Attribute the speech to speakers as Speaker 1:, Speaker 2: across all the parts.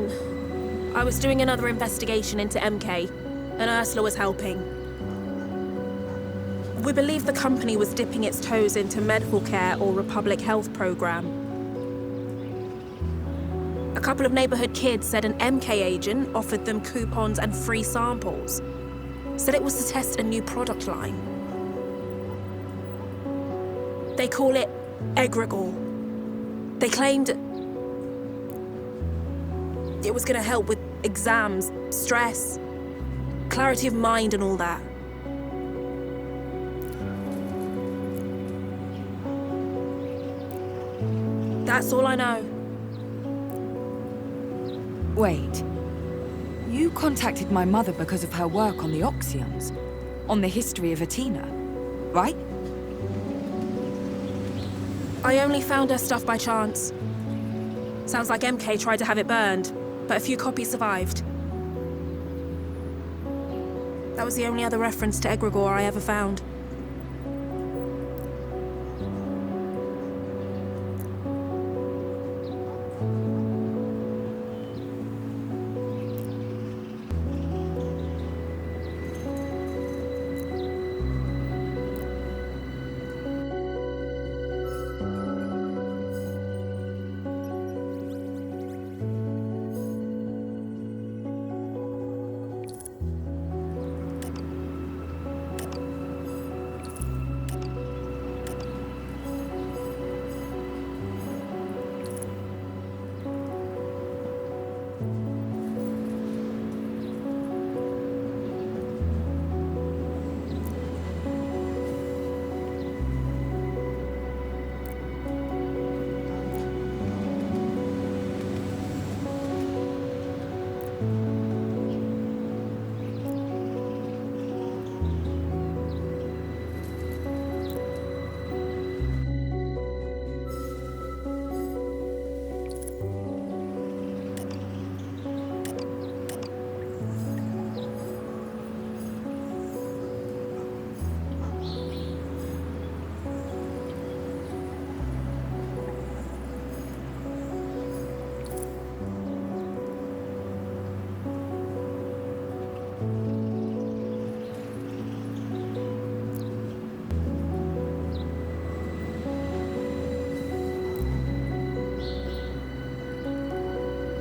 Speaker 1: fine. I was doing another investigation into MK, and Ursula was helping. We believe the company was dipping its toes into medical care or a public health program. A couple of neighborhood kids said an MK agent offered them coupons and free samples. Said it was to test a new product line. They call it egregore. They claimed it was going to help with exams, stress, clarity of mind and all that. That's all I know.
Speaker 2: Wait. You contacted my mother because of her work on the Oxyons, on the history of Athena, right?
Speaker 1: I only found her stuff by chance. Sounds like MK tried to have it burned, but a few copies survived. That was the only other reference to egregore I ever found.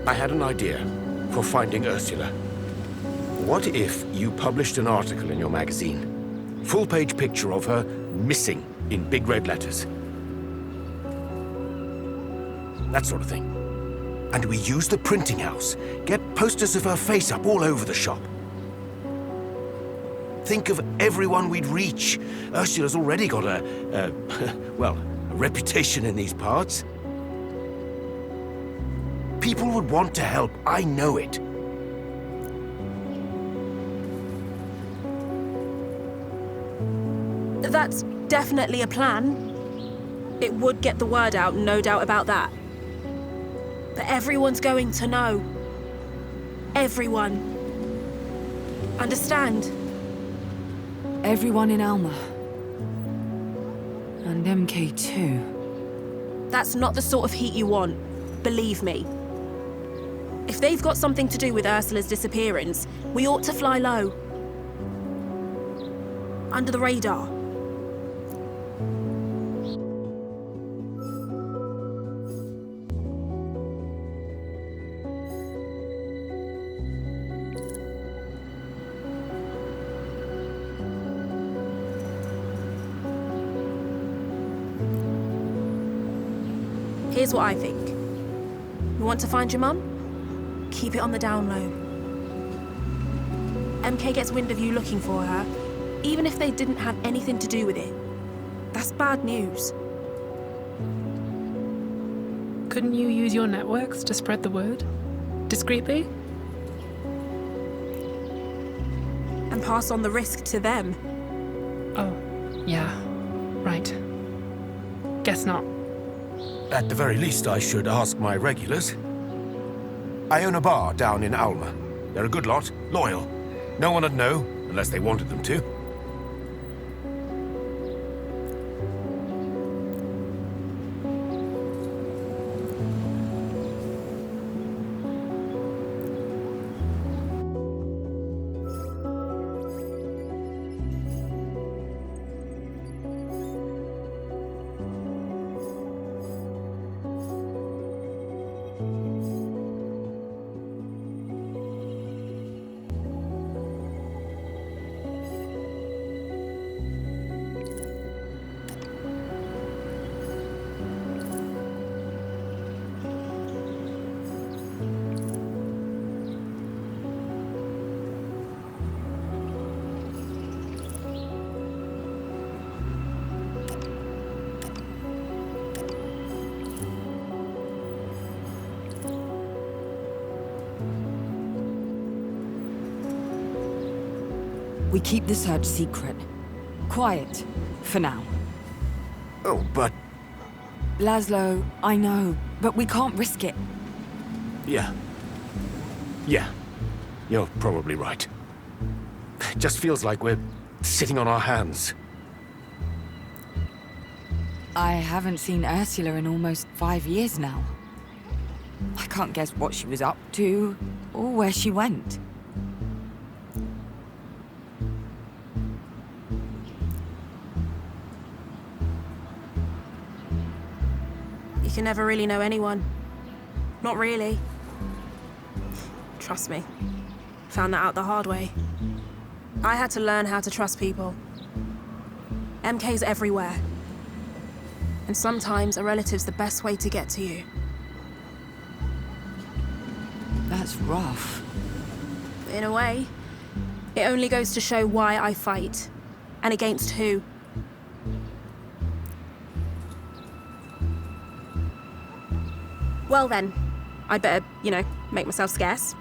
Speaker 3: I had an idea for finding Ursula. What if you published an article in your magazine? Full-page picture of her missing in big red letters. That sort of thing. And we use the printing house. Get posters of her face up all over the shop. Think of everyone we'd reach. Ursula's already got well, a reputation in these parts. People would want to help, I know it.
Speaker 1: That's definitely a plan. It would get the word out, no doubt about that. But everyone's going to know. Everyone. Understand?
Speaker 2: Everyone in Alma. And MK too.
Speaker 1: That's not the sort of heat you want, believe me. If they've got something to do with Ursula's disappearance, we ought to fly low. Under the radar. Here's what I think. You want to find your mum? Keep it on the down low. MK gets wind of you looking for her, even if they didn't have anything to do with it. That's bad news.
Speaker 4: Couldn't you use your networks to spread the word? Discreetly?
Speaker 1: And pass on the risk to them.
Speaker 4: Oh, yeah. Right. Guess not.
Speaker 3: At the very least, I should ask my regulars. I own a bar down in Alma. They're a good lot, loyal. No one would know, unless they wanted them to.
Speaker 2: We keep the search secret. Quiet, for now.
Speaker 3: Oh, but...
Speaker 2: Laszlo, I know, but we can't risk it.
Speaker 3: Yeah. Yeah. You're probably right. It just feels like we're sitting on our hands.
Speaker 2: I haven't seen Ursula in almost 5 years now. I can't guess what she was up to, or where she went.
Speaker 1: You can never really know anyone. Not really. Trust me. Found that out the hard way. I had to learn how to trust people. MK's everywhere. And sometimes a relative's the best way to get to you.
Speaker 2: That's rough.
Speaker 1: In a way, it only goes to show why I fight. And against who. Well then, I'd better, make myself scarce.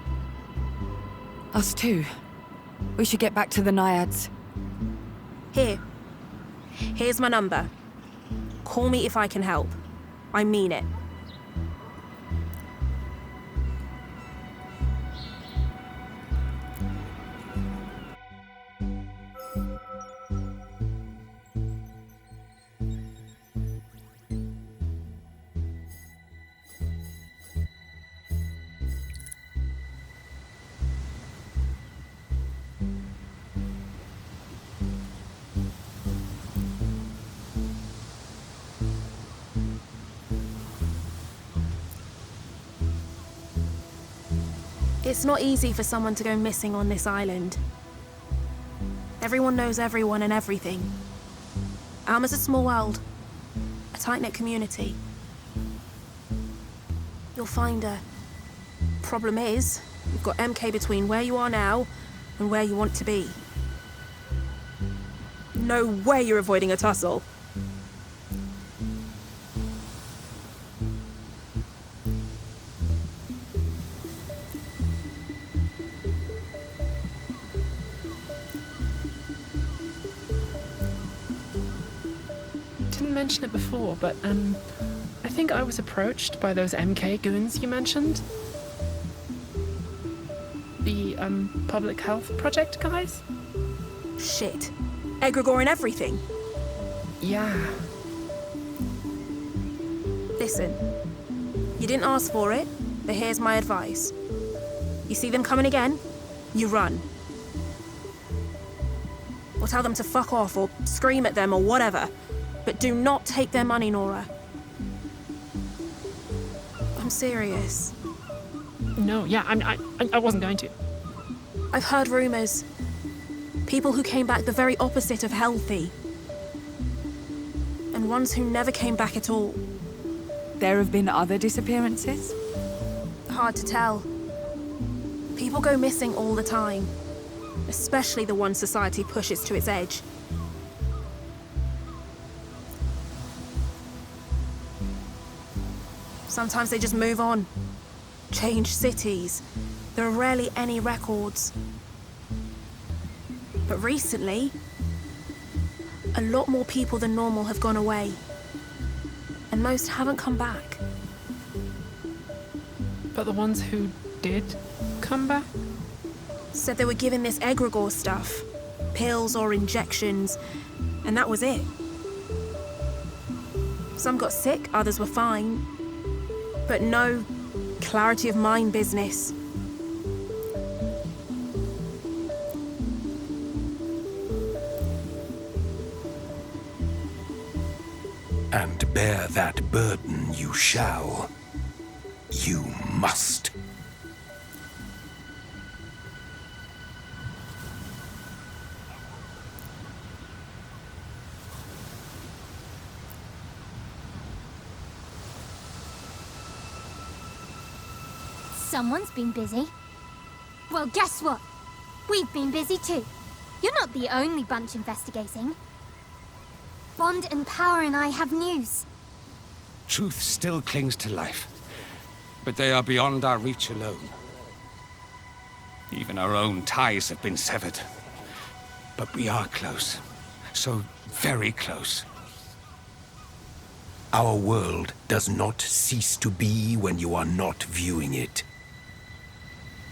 Speaker 2: Us too. We should get back to the Naiads.
Speaker 1: Here's my number. Call me if I can help. I mean it. It's not easy for someone to go missing on this island. Everyone knows everyone and everything. Alma's a small world, a tight-knit community. You'll find her. Problem is, you've got MK between where you are now and where you want to be. No way you're avoiding a tussle.
Speaker 4: Didn't mention it before, but I think I was approached by those MK goons you mentioned. The public health project guys?
Speaker 1: Shit. Egregore and everything.
Speaker 4: Yeah.
Speaker 1: Listen, you didn't ask for it, but here's my advice. You see them coming again, you run. Or tell them to fuck off, or scream at them, or whatever. But do not take their money, Nora. I'm serious.
Speaker 4: No, yeah, I wasn't going to.
Speaker 1: I've heard rumors. People who came back the very opposite of healthy. And ones who never came back at all.
Speaker 2: There have been other disappearances?
Speaker 1: Hard to tell. People go missing all the time. Especially the ones society pushes to its edge. Sometimes they just move on. Change cities. There are rarely any records. But recently, a lot more people than normal have gone away. And most haven't come back.
Speaker 4: But the ones who did come back?
Speaker 1: Said they were given this egregore stuff. Pills or injections. And that was it. Some got sick, others were fine. But no clarity of mind business.
Speaker 3: And bear that burden you shall. You must.
Speaker 5: Someone's been busy. Well, guess what? We've been busy too. You're not the only bunch investigating. Bond and Power and I have news.
Speaker 6: Truth still clings to life, but they are beyond our reach alone. Even our own ties have been severed. But we are close. So very close.
Speaker 3: Our world does not cease to be when you are not viewing it.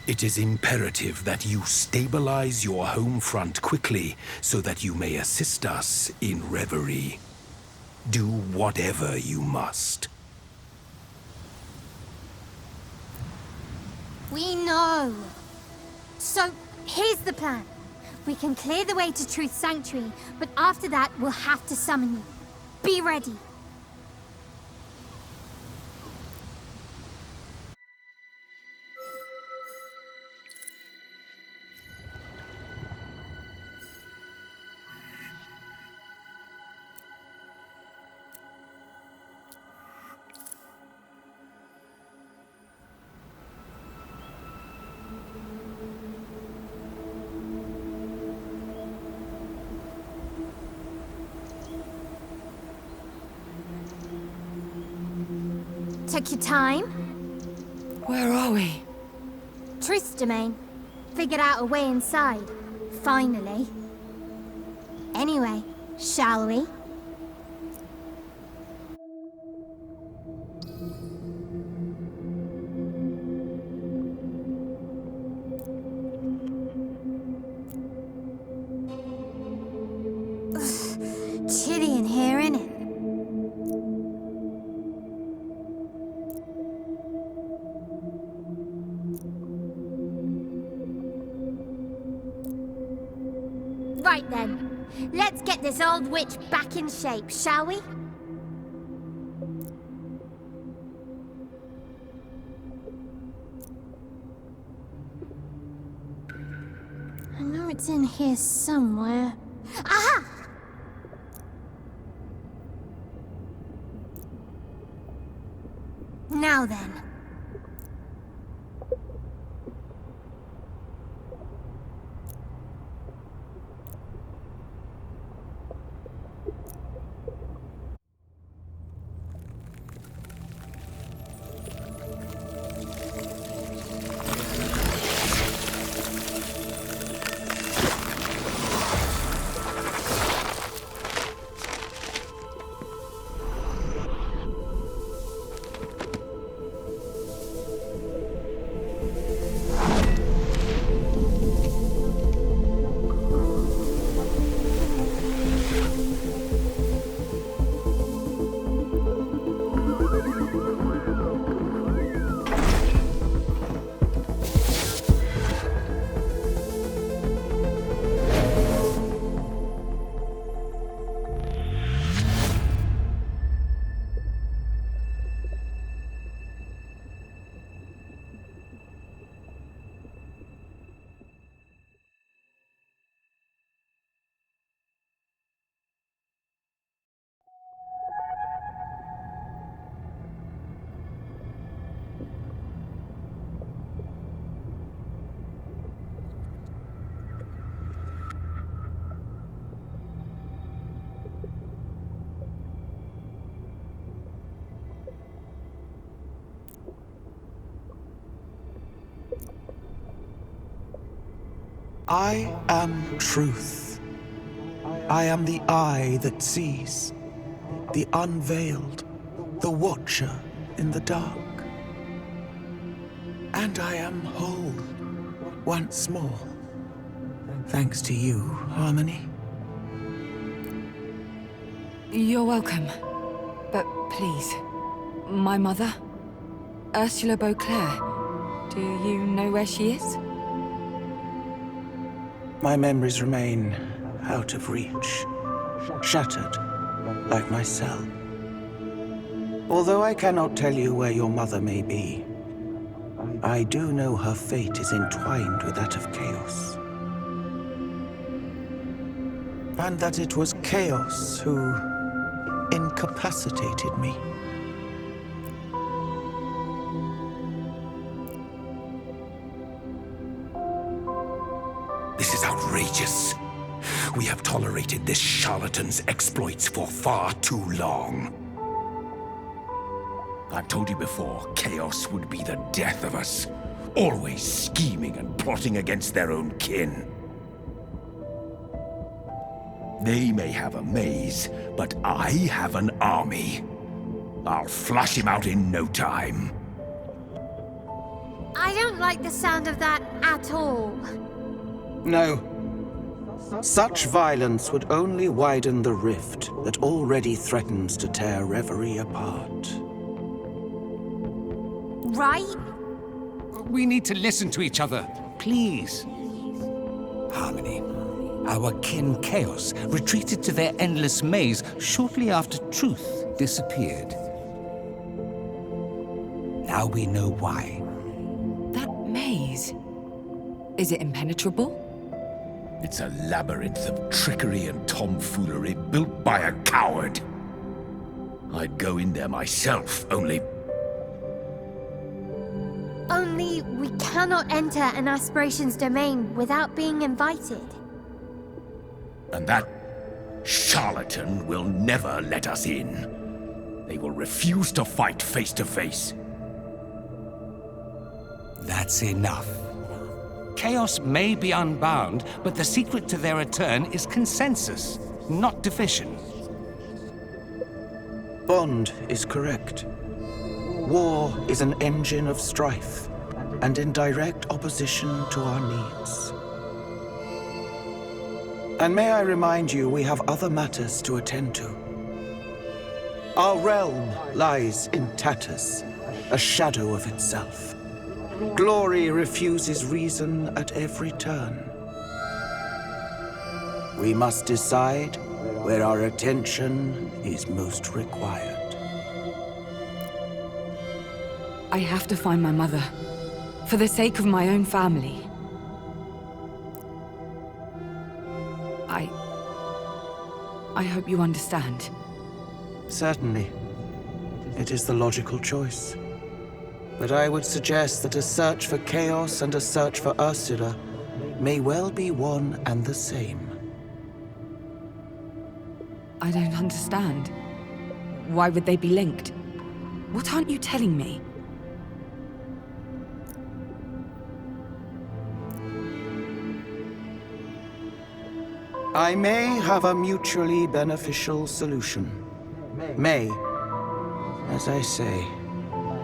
Speaker 3: It is imperative that you stabilize your home front quickly so that you may assist us in Reverie. Do whatever you must.
Speaker 5: We know. So, here's the plan. We can clear the way to Truth Sanctuary, but after that, we'll have to summon you. Be ready. Took your time?
Speaker 2: Where are we?
Speaker 5: Truth's domain. Figured out a way inside. Finally. Anyway, shall we? Ugh, chilly in here, innit? Right then, let's get this old witch back in shape, shall we? I know it's in here somewhere. Aha! Now then.
Speaker 7: I am truth. I am the eye that sees, the unveiled, the watcher in the dark. And I am whole once more, thanks to you, Harmony.
Speaker 2: You're welcome. But please, my mother, Ursula Beauclair, do you know where she is?
Speaker 7: My memories remain out of reach, shattered, like my cell. Although I cannot tell you where your mother may be, I do know her fate is entwined with that of Chaos. And that it was Chaos who incapacitated me.
Speaker 3: This is outrageous. We have tolerated this charlatan's exploits for far too long. I've told you before, Chaos would be the death of us. Always scheming and plotting against their own kin.
Speaker 8: They may have a maze, but I have an army. I'll flush him out in no time.
Speaker 5: I don't like the sound of that at all.
Speaker 7: No. Such violence would only widen the rift that already threatens to tear Reverie apart.
Speaker 5: Right?
Speaker 6: We need to listen to each other, please.
Speaker 9: Harmony. Our kin Chaos retreated to their endless maze shortly after Truth disappeared. Now we know why.
Speaker 2: That maze. Is it impenetrable?
Speaker 8: It's a labyrinth of trickery and tomfoolery built by a coward. I'd go in there myself, only
Speaker 5: Only we cannot enter an aspiration's domain without being invited.
Speaker 8: And that charlatan will never let us in. They will refuse to fight face to face.
Speaker 9: That's enough. Chaos may be unbound, but the secret to their return is consensus, not division.
Speaker 7: Bond is correct. War is an engine of strife, and in direct opposition to our needs. And may I remind you, we have other matters to attend to. Our realm lies in tatters, a shadow of itself. Glory refuses reason at every turn. We must decide where our attention is most required.
Speaker 2: I have to find my mother. For the sake of my own family. I hope you understand.
Speaker 7: Certainly. It is the logical choice. But I would suggest that a search for Chaos and a search for Ursula may well be one and the same.
Speaker 2: I don't understand. Why would they be linked? What aren't you telling me?
Speaker 7: I may have a mutually beneficial solution. May, as I say,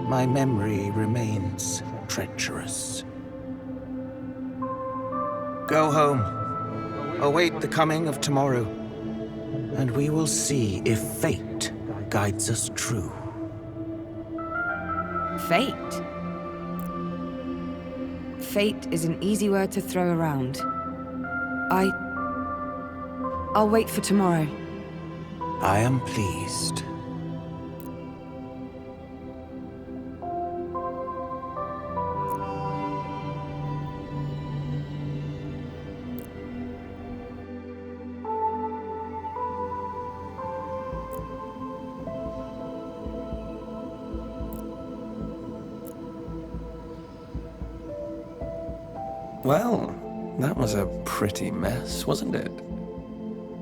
Speaker 7: my memory remains treacherous. Go home. Await the coming of tomorrow, and we will see if fate guides us true.
Speaker 2: Fate? Fate is an easy word to throw around. I'll wait for tomorrow.
Speaker 7: I am pleased.
Speaker 10: Well, that was a pretty mess, wasn't it?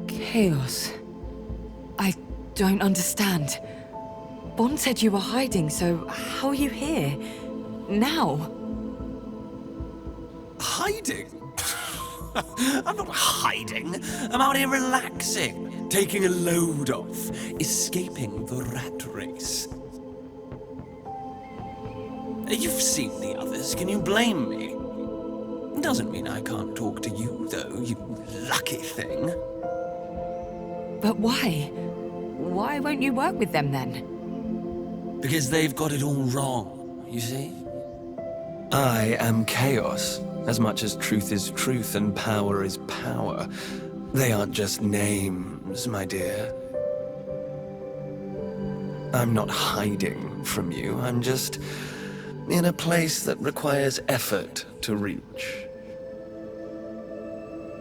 Speaker 2: Chaos. I don't understand. Bond said you were hiding, so how are you here? Now?
Speaker 11: Hiding? I'm not hiding. I'm out here relaxing, taking a load off, escaping the rat race. You've seen the others. Can you blame me? Doesn't mean I can't talk to you, though, you lucky thing.
Speaker 2: But why? Why won't you work with them then?
Speaker 11: Because they've got it all wrong, you see? I am chaos, as much as truth is truth and power is power. They aren't just names, my dear. I'm not hiding from you, I'm just in a place that requires effort to reach.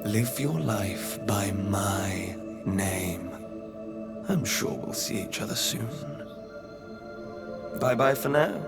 Speaker 11: Live your life by my name. I'm sure we'll see each other soon. Bye-bye for now.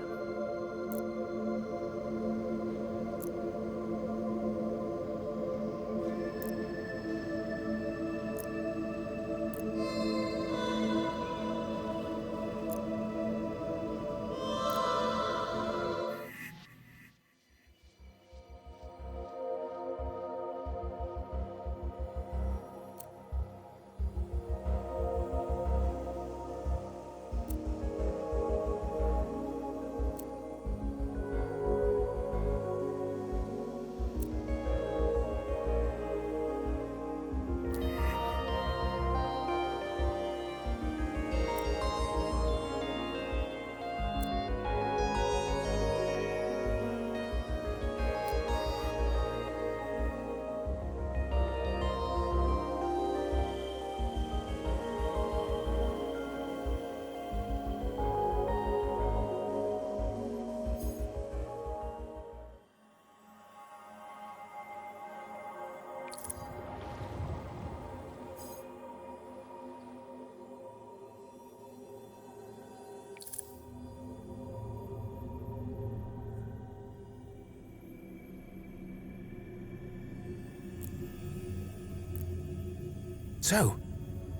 Speaker 3: So,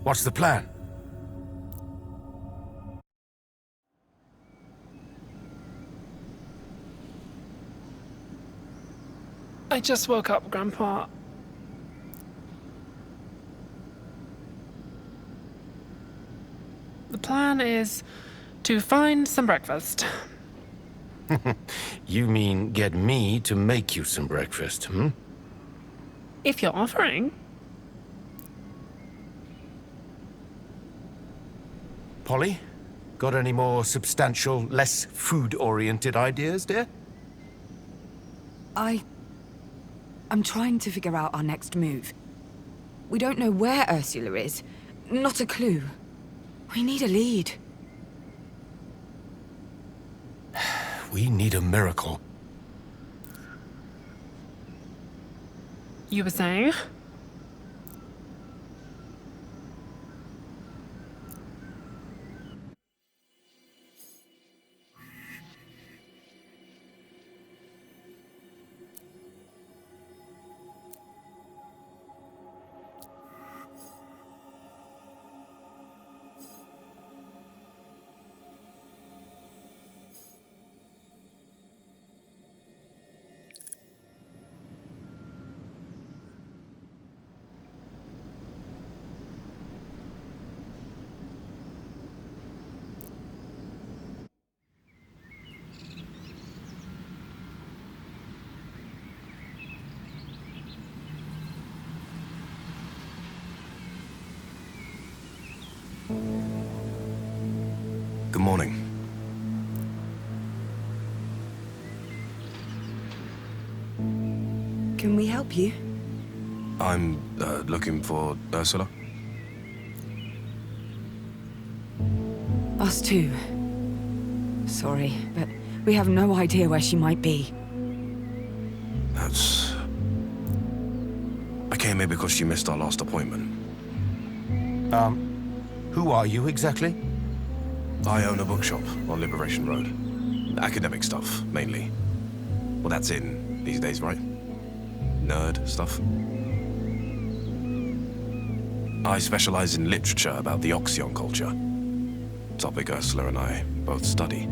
Speaker 3: what's the plan?
Speaker 4: I just woke up, Grandpa. The plan is to find some breakfast.
Speaker 3: You mean get me to make you some breakfast, hmm?
Speaker 4: If you're offering.
Speaker 3: Polly, got any more substantial, less food-oriented ideas, dear?
Speaker 2: I'm trying to figure out our next move. We don't know where Ursula is. Not a clue. We need a lead.
Speaker 3: We need a miracle.
Speaker 4: You were saying?
Speaker 12: Good morning.
Speaker 2: Can we help you?
Speaker 12: I'm looking for Ursula.
Speaker 2: Us too. Sorry, but we have no idea where she might be.
Speaker 12: That's... I came here because she missed our last appointment.
Speaker 3: Who are you exactly?
Speaker 12: I own a bookshop on Liberation Road. Academic stuff, mainly. Well, that's in these days, right? Nerd stuff. I specialize in literature about the Oxyon culture. Topic Ursula and I both study.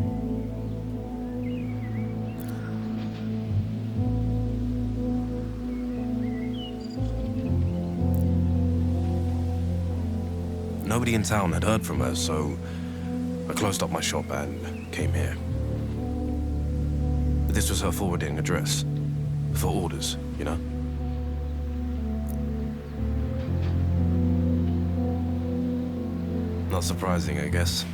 Speaker 12: Nobody in town had heard from her, so I closed up my shop and came here. This was her forwarding address. For orders, you know? Not surprising, I guess.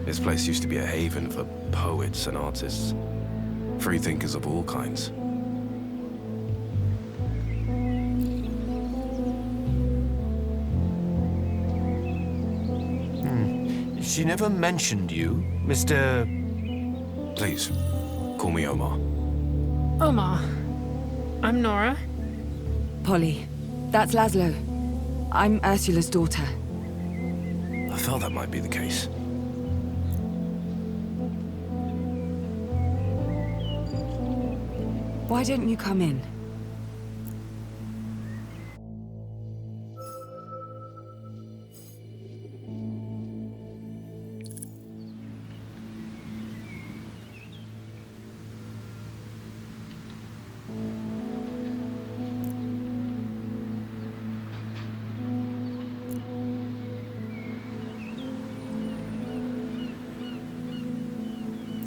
Speaker 12: This place used to be a haven for poets and artists. Free thinkers of all kinds.
Speaker 3: She never mentioned you, Mr...
Speaker 12: Please, call me Omar.
Speaker 4: Omar. I'm Nora.
Speaker 2: Polly, that's Laszlo. I'm Ursula's daughter.
Speaker 12: I felt that might be the case.
Speaker 2: Why don't you come in?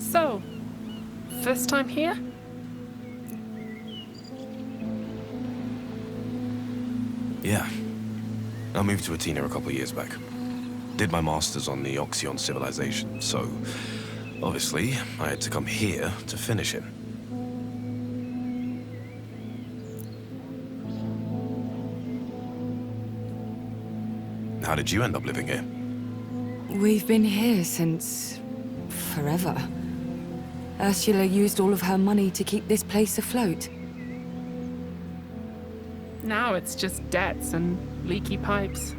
Speaker 4: So, first time here?
Speaker 12: Yeah. I moved to Athena a couple years back. Did my master's on the Oxyon civilization, so obviously I had to come here to finish it. How did you end up living here?
Speaker 2: We've been here since... forever. Ursula used all of her money to keep this place afloat.
Speaker 4: Now it's just debts and leaky pipes.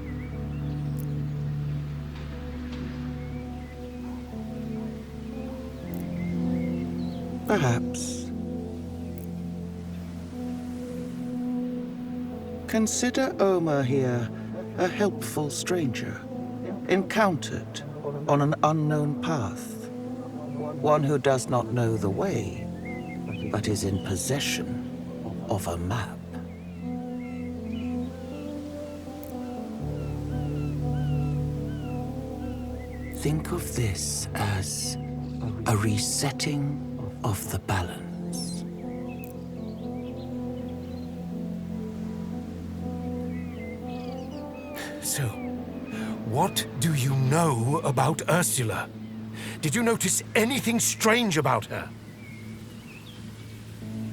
Speaker 7: Perhaps. Consider Omar here A helpful stranger, encountered on an unknown path. One who does not know the way, but is in possession of a map. Think of this as a resetting of the balance.
Speaker 3: So, what do you know about Ursula? Did you notice anything strange about her?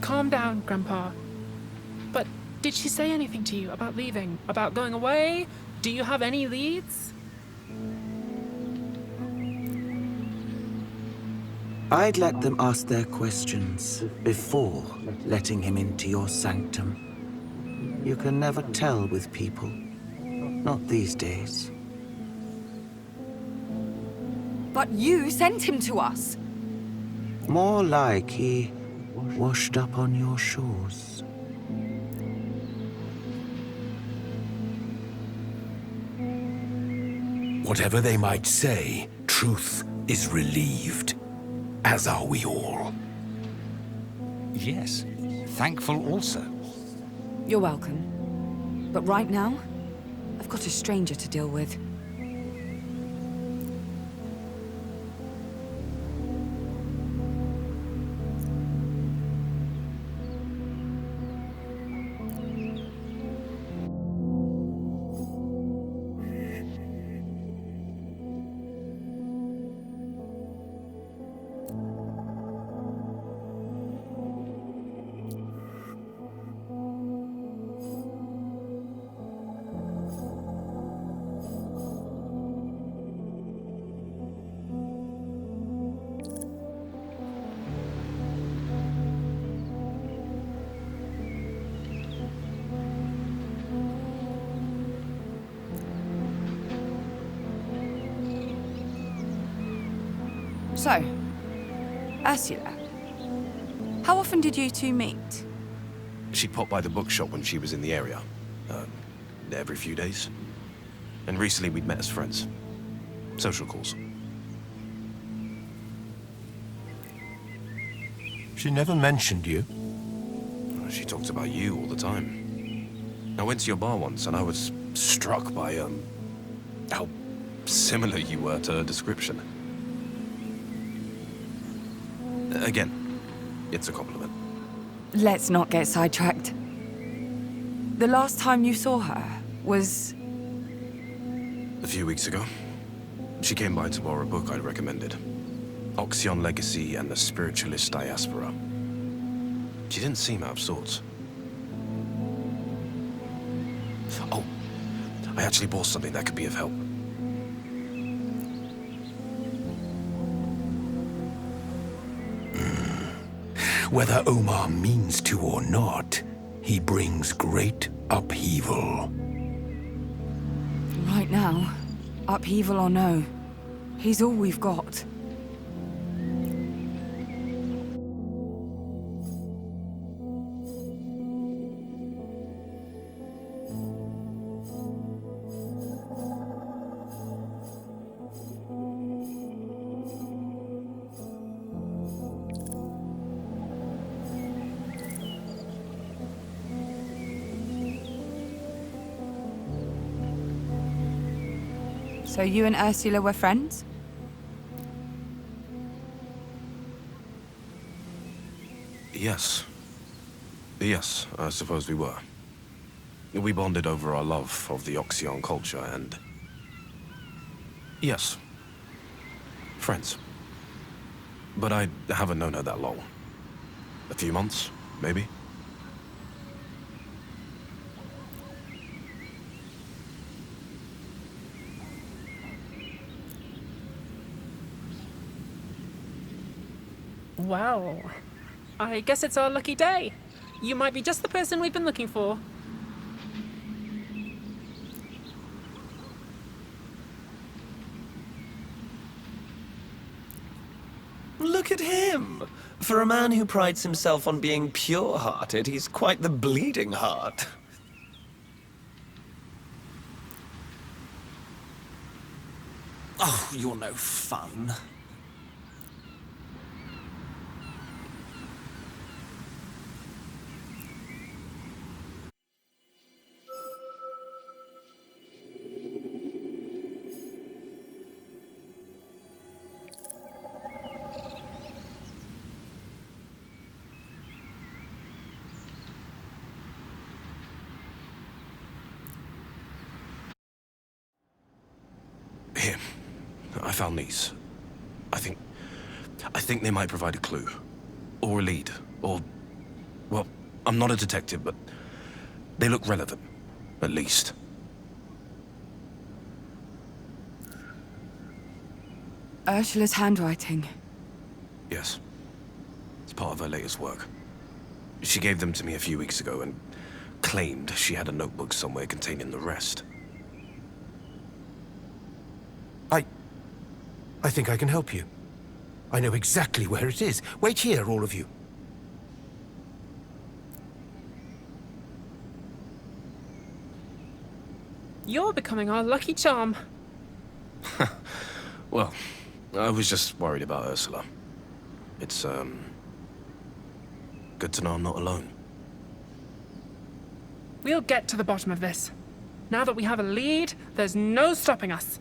Speaker 4: Calm down, Grandpa. But did she say anything to you about leaving? About going away? Do you have any leads?
Speaker 7: I'd let them ask their questions before letting him into your sanctum. You can never tell with people. Not these days.
Speaker 2: But you sent him to us.
Speaker 7: More like he washed up on your shores.
Speaker 8: Whatever they might say, truth is relieved. As are we all.
Speaker 9: Yes, thankful also.
Speaker 2: You're welcome. But right now, I've got a stranger to deal with. So, Ursula, how often did you two meet?
Speaker 12: She'd pop by the bookshop when she was in the area. Every few days. And recently we'd met as friends. Social calls.
Speaker 3: She never mentioned you.
Speaker 12: She talked about you all the time. I went to your bar once and I was struck by, how similar you were to her description. Again, it's a compliment.
Speaker 2: Let's not get sidetracked. The last time you saw her was...
Speaker 12: A few weeks ago. She came by to borrow a book I'd recommended. Oxion Legacy and the Spiritualist Diaspora. She didn't seem out of sorts. Oh, I actually bought something that could be of help.
Speaker 8: Whether Omar means to or not, he brings great upheaval.
Speaker 2: Right now, upheaval or no, he's all we've got. So you and Ursula were friends?
Speaker 12: Yes. Yes, I suppose we were. We bonded over our love of the Oxion culture and... Yes. Friends. But I haven't known her that long. A few months, maybe?
Speaker 4: Well, I guess it's our lucky day. You might be just the person we've been looking for.
Speaker 11: Look at him! For a man who prides himself on being pure-hearted, he's quite the bleeding heart. Oh, you're no fun.
Speaker 12: Here, I found these. I think they might provide a clue. Or a lead. Or... well, I'm not a detective, but they look relevant. At least.
Speaker 2: Ursula's handwriting.
Speaker 12: Yes. It's part of her latest work. She gave them to me a few weeks ago and claimed she had a notebook somewhere containing the rest.
Speaker 3: I think I can help you. I know exactly where it is. Wait here, all of you.
Speaker 4: You're becoming our lucky charm.
Speaker 12: Well, I was just worried about Ursula. It's, good to know I'm not alone.
Speaker 4: We'll get to the bottom of this. Now that we have a lead, there's no stopping us.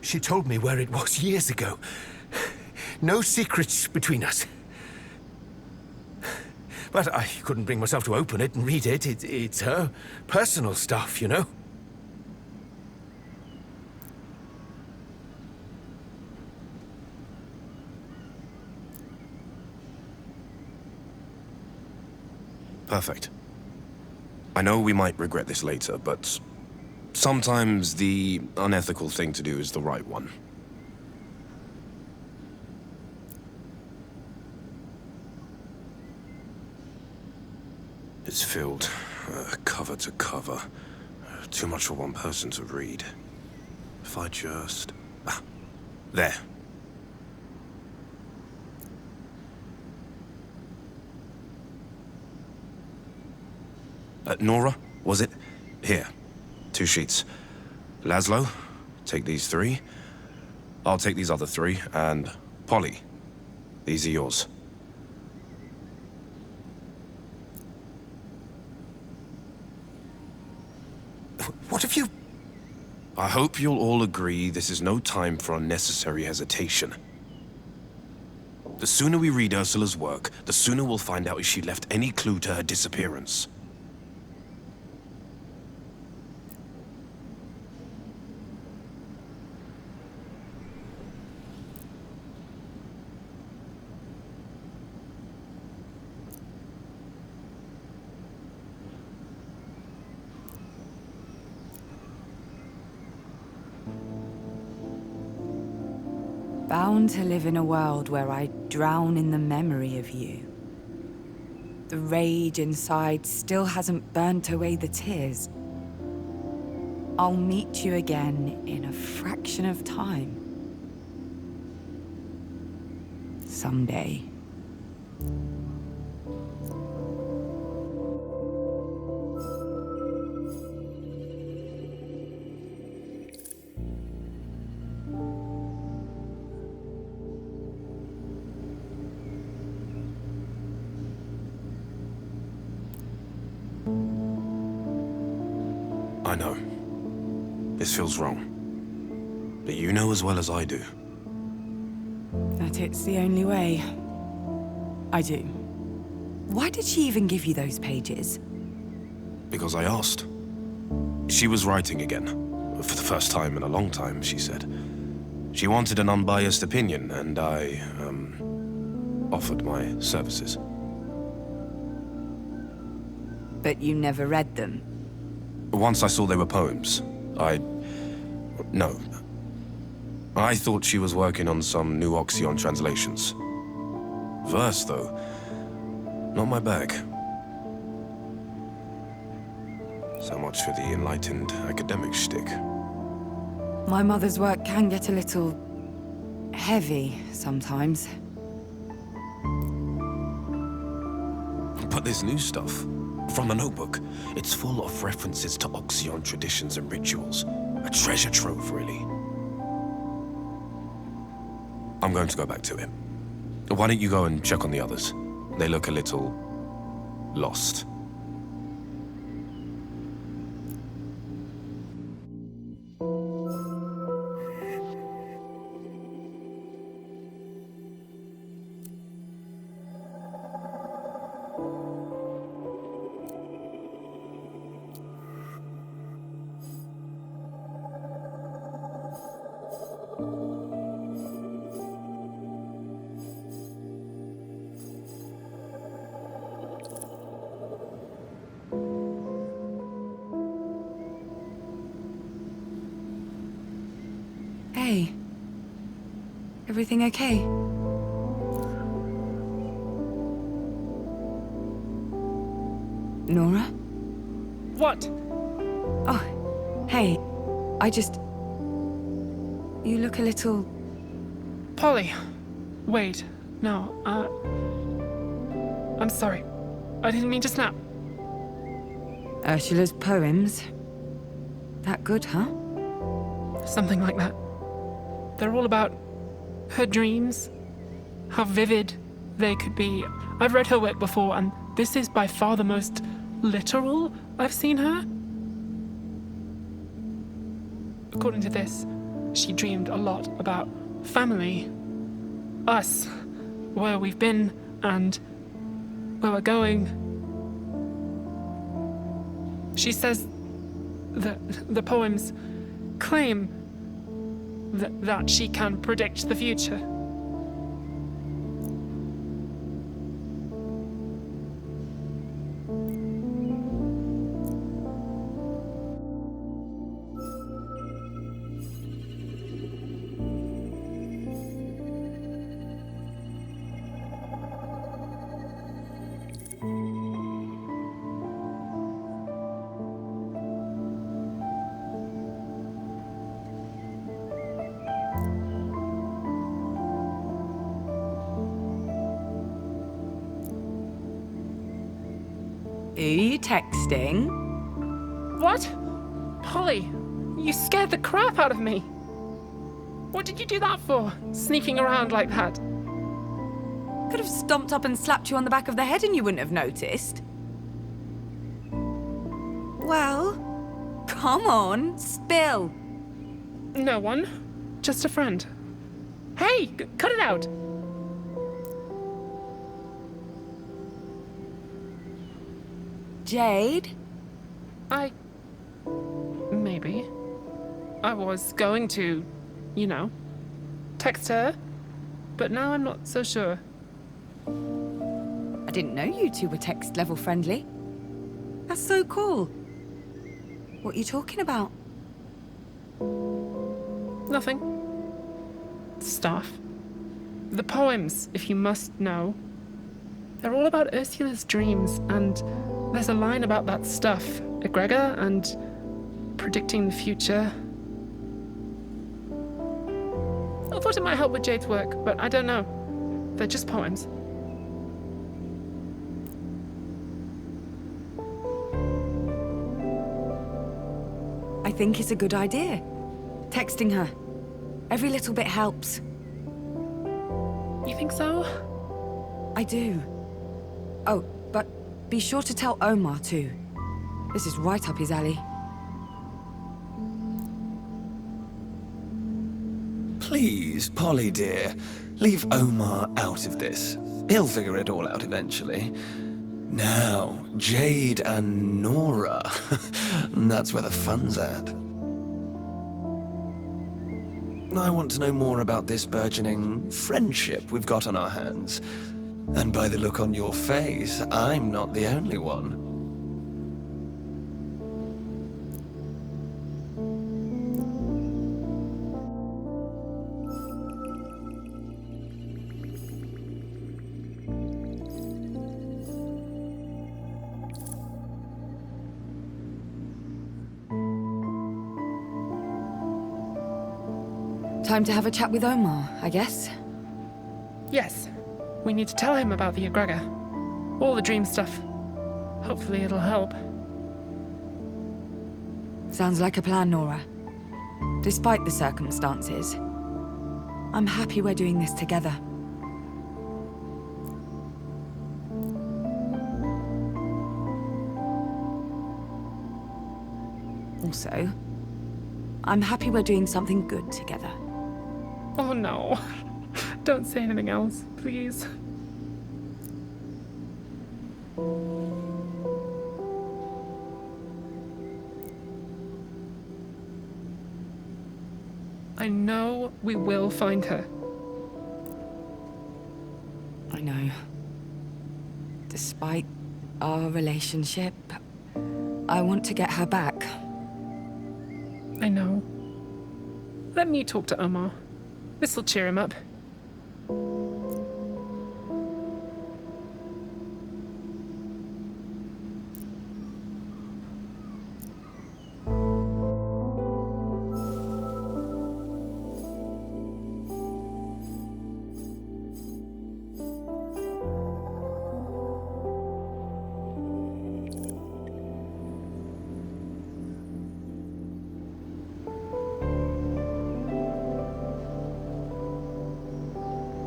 Speaker 3: She told me where it was years ago. No secrets between us. But I couldn't bring myself to open it and read it. It's her personal stuff, you know?
Speaker 12: Perfect. I know we might regret this later, but sometimes the unethical thing to do is the right one. It's filled cover to cover. Too much for one person to read. If I just... there. Nora, was it? Here. 2 sheets. Laszlo, take these 3. I'll take these other 3. And Polly, these are yours.
Speaker 3: What have you...
Speaker 12: I hope you'll all agree this is no time for unnecessary hesitation. The sooner we read Ursula's work, the sooner we'll find out if she left any clue to her disappearance.
Speaker 2: Bound to live in a world where I drown in the memory of you. The rage inside still hasn't burnt away the tears. I'll meet you again in a fraction of time. Someday.
Speaker 12: I know. This feels wrong. But you know as well as I do.
Speaker 2: That it's the only way. I do. Why did she even give you those pages?
Speaker 12: Because I asked. She was writing again. For the first time in a long time, she said. She wanted an unbiased opinion, and I, offered my services.
Speaker 2: But you never read them?
Speaker 12: Once I saw they were poems, no. I thought she was working on some new Oxyon translations. Verse, though, not my bag. So much for the enlightened academic shtick.
Speaker 2: My mother's work can get a little heavy sometimes.
Speaker 12: But this new stuff, from the notebook, it's full of references to Oxyon traditions and rituals. A treasure trove, really. I'm going to go back to it. Why don't you go and check on the others? They look a little lost.
Speaker 2: Hey. Everything okay? Nora?
Speaker 4: What?
Speaker 2: Oh, hey. I just... You look a little...
Speaker 4: Polly. Wait. No, I'm sorry. I didn't mean to snap.
Speaker 2: Ursula's poems. That good, huh?
Speaker 4: Something like that. They're all about her dreams, how vivid they could be. I've read her work before, and this is by far the most literal I've seen her. According to this, she dreamed a lot about family, us, where we've been, and where we're going. She says that the poems claim that she can predict the future.
Speaker 2: Are you texting?
Speaker 4: What? Polly, you scared the crap out of me. What did you do that for? Sneaking around like that?
Speaker 2: Could have stomped up and slapped you on the back of the head and you wouldn't have noticed. Well, come on, spill.
Speaker 4: No one. Just a friend. Hey, cut it out.
Speaker 2: Jade?
Speaker 4: Maybe. I was going to, you know, text her, but now I'm not so sure.
Speaker 2: I didn't know you two were text level friendly. That's so cool. What are you talking about?
Speaker 4: Nothing. Stuff. The poems, if you must know. They're all about Ursula's dreams, and there's a line about that stuff, egregor, and predicting the future. I thought it might help with Jade's work, but I don't know. They're just poems.
Speaker 2: I think it's a good idea. Texting her. Every little bit helps.
Speaker 4: You think so?
Speaker 2: I do. Oh, but be sure to tell Omar too. This is right up his alley.
Speaker 11: Please, Polly dear, leave Omar out of this. He'll figure it all out eventually. Now, Jade and Nora. That's where the fun's at. I want to know more about this burgeoning friendship we've got on our hands. And by the look on your face, I'm not the only one.
Speaker 2: Time to have a chat with Omar, I guess.
Speaker 4: Yes. We need to tell him about the egregor. All the dream stuff. Hopefully it'll help.
Speaker 2: Sounds like a plan, Nora. Despite the circumstances, I'm happy we're doing this together. Also, I'm happy we're doing something good together.
Speaker 4: Oh no. Don't say anything else, please. I know we will find her.
Speaker 2: I know. Despite our relationship, I want to get her back.
Speaker 4: I know. Let me talk to Omar. This'll cheer him up.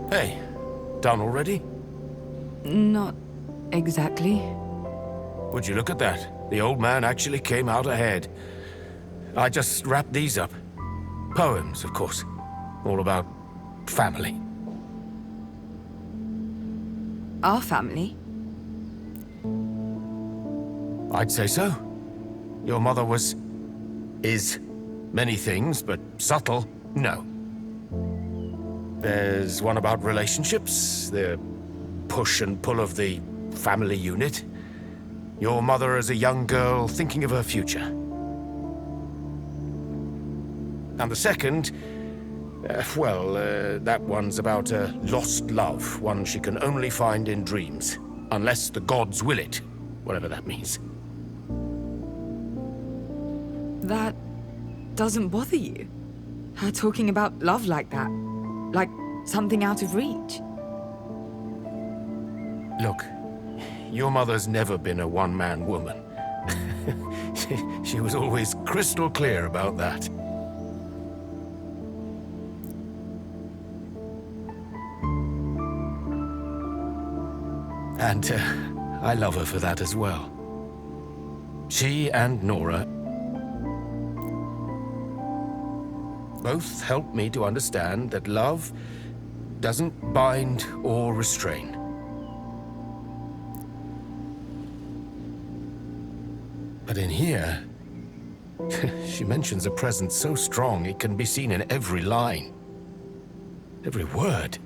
Speaker 3: Hey, done already?
Speaker 2: Not exactly.
Speaker 3: Would you look at that? The old man actually came out ahead. I just wrapped these up. Poems, of course. All about family.
Speaker 2: Our family?
Speaker 3: I'd say so. Your mother is many things, but subtle, no. There's one about relationships, the push and pull of the family unit. Your mother as a young girl thinking of her future. And the second, that one's about a lost love, one she can only find in dreams. Unless the gods will it, whatever that means.
Speaker 2: That doesn't bother you? Her talking about love like that? Like something out of reach?
Speaker 3: Look, your mother's never been a one-man woman. She was always crystal clear about that. And I love her for that as well. She and Nora both helped me to understand that love doesn't bind or restrain. But in here, she mentions a presence so strong it can be seen in every line, every word.